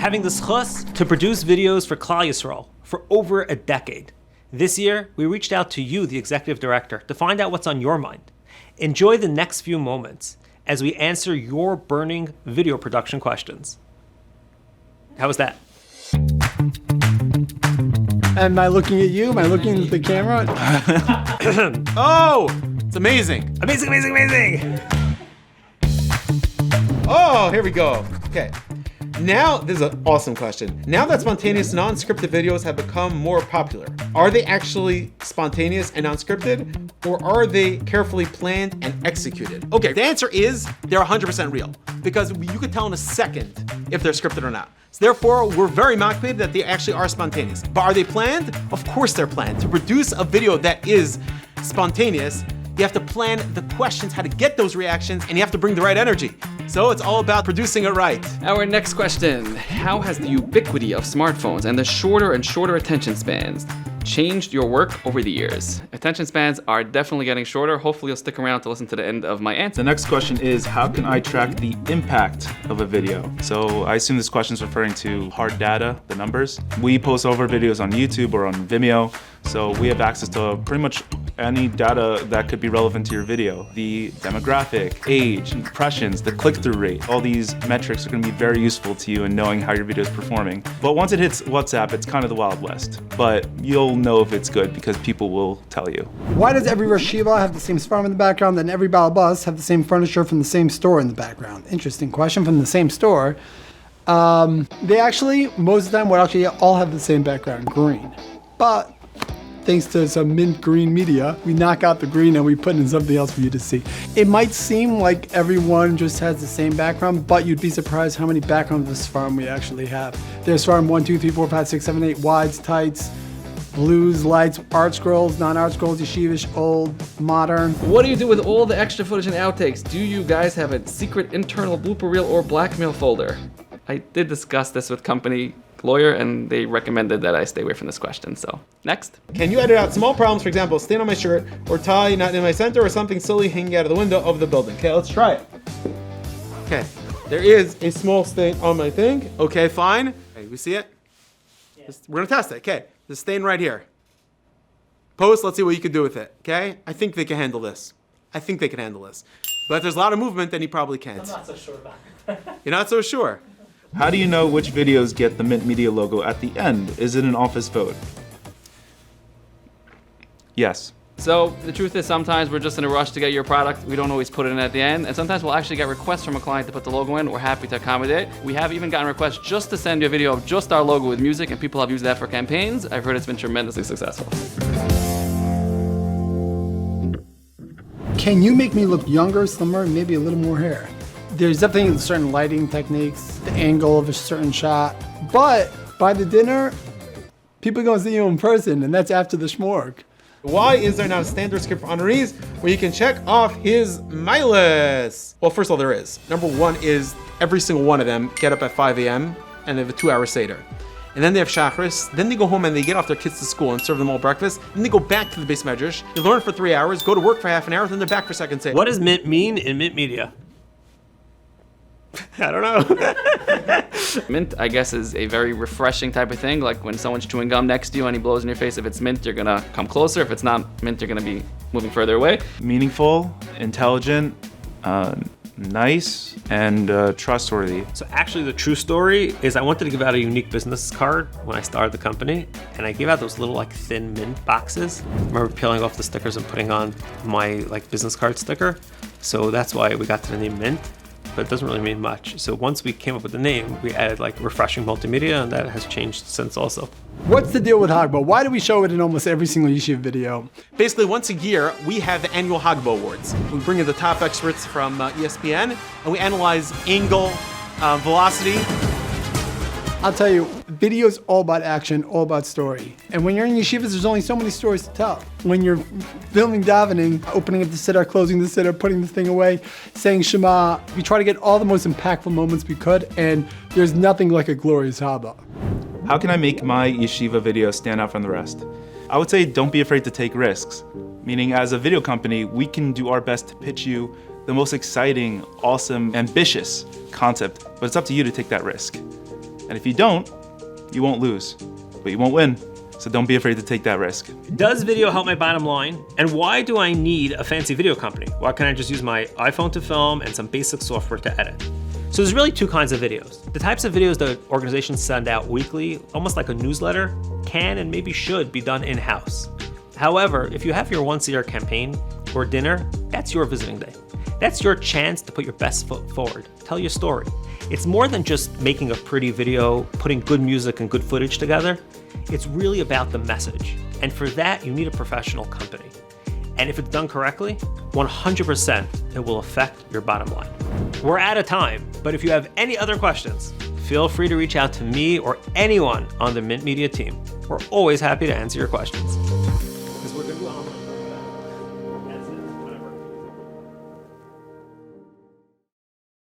having the zchus to produce videos for Klal Yisroel for over a decade. This year, we reached out to you, the executive director, to find out what's on your mind. Enjoy the next few moments as we answer your burning video production questions. How was that? Am I looking at you? Am I looking at the camera? Oh, it's amazing. Amazing, amazing, amazing. Oh, here we go. Okay. Now, this is an awesome question. Now that spontaneous, non-scripted videos have become more popular, are they actually spontaneous and non-scripted, or are they carefully planned and executed? Okay, the answer is they're 100% real, because you could tell in a second if they're scripted or not. So therefore, we're very motivated that they actually are spontaneous. But are they planned? Of course they're planned. To produce a video that is spontaneous, you have to plan the questions, how to get those reactions, and you have to bring the right energy. So it's all about producing it right. Our next question, how has the ubiquity of smartphones and the shorter and shorter attention spans changed your work over the years? Attention spans are definitely getting shorter. Hopefully you'll stick around to listen to the end of my answer. The next question is, how can I track the impact of a video? So I assume this question is referring to hard data, the numbers. We post over videos on YouTube or on Vimeo, so we have access to pretty much any data that could be relevant to your video. The demographic, age, impressions, the click-through rate, all these metrics are gonna be very useful to you in knowing how your video is performing. But once it hits WhatsApp, it's kind of the Wild West. But you'll know if it's good because people will tell you. Why does every Rosh Yeshiva have the same farm in the background and every Baal Bus have the same furniture from the same store in the background? Interesting question, from the same store. They actually, most of the time, would actually all have the same background, green. But thanks to some mint green media, we knock out the green and we put in something else for you to see. It might seem like everyone just has the same background, but you'd be surprised how many backgrounds of this farm we actually have. There's farm 1, 2, 3, 4, 5, 6, 7, 8, wides, tights, blues, lights, art scrolls, non-art scrolls, yeshivish, old, modern. What do you do with all the extra footage and outtakes? Do you guys have a secret internal blooper reel or blackmail folder? I did discuss this with company lawyer and they recommended that I stay away from this question, so next. Can you edit out small problems, for example, stain on my shirt or tie not in my center or something silly hanging out of the window of the building? Okay, let's try it. Okay, there is a small stain on my thing. Okay, fine. Okay, we see it? Yeah. We're gonna test it. Okay, the stain right here. Post, let's see what you can do with it, okay? I think they can handle this. But if there's a lot of movement, then he probably can't. I'm not so sure about it. You're not so sure? How do you know which videos get the Mint Media logo at the end? Is it an office vote? Yes. So the truth is sometimes we're just in a rush to get your product. We don't always put it in at the end. And sometimes we'll actually get requests from a client to put the logo in. We're happy to accommodate. We have even gotten requests just to send you a video of just our logo with music, and people have used that for campaigns. I've heard it's been tremendously successful. Can you make me look younger, slimmer, and maybe a little more hair? There's definitely certain lighting techniques, the angle of a certain shot, but by the dinner, people are gonna see you in person, and that's after the shmorg. Why is there not a standard script for honorees where you can check off his miles? Well, first of all, there is. Number one is every single one of them get up at 5 a.m. and they have a 2-hour Seder. And then they have Shachris, then they go home and they get off their kids to school and serve them all breakfast. Then they go back to the base medrash, they learn for 3 hours, go to work for half an hour, then they're back for second Seder. What does mint mean in mint media? I don't know. Mint, I guess, is a very refreshing type of thing. Like when someone's chewing gum next to you and he blows in your face, if it's mint, you're gonna come closer. If it's not mint, you're gonna be moving further away. Meaningful, intelligent, nice, and trustworthy. So actually the true story is I wanted to give out a unique business card when I started the company, and I gave out those little like thin mint boxes. I remember peeling off the stickers and putting on my like business card sticker. So that's why we got to the name Mint, but it doesn't really mean much. So once we came up with the name, we added like refreshing multimedia, and that has changed since also. What's the deal with Hogbo? Why do we show it in almost every single yeshiva video? Basically, once a year, we have the annual Hogbo Awards. We bring in the top experts from ESPN, and we analyze angle, velocity. I'll tell you, video is all about action, all about story. And when you're in yeshivas, there's only so many stories to tell. When you're filming davening, opening up the siddur, closing the siddur, putting the thing away, saying Shema, we try to get all the most impactful moments we could, and there's nothing like a glorious Haba. How can I make my yeshiva video stand out from the rest? I would say don't be afraid to take risks. Meaning, as a video company, we can do our best to pitch you the most exciting, awesome, ambitious concept, but it's up to you to take that risk. And if you don't, you won't lose, but you won't win. So don't be afraid to take that risk. Does video help my bottom line? And why do I need a fancy video company? Why can't I just use my iPhone to film and some basic software to edit? So there's really two kinds of videos. The types of videos that organizations send out weekly, almost like a newsletter, can and maybe should be done in-house. However, if you have your once-a-year campaign or dinner, that's your visiting day. That's your chance to put your best foot forward, tell your story. It's more than just making a pretty video, putting good music and good footage together. It's really about the message. And for that, you need a professional company. And if it's done correctly, 100% it will affect your bottom line. We're out of time, but if you have any other questions, feel free to reach out to me or anyone on the Mint Media team. We're always happy to answer your questions.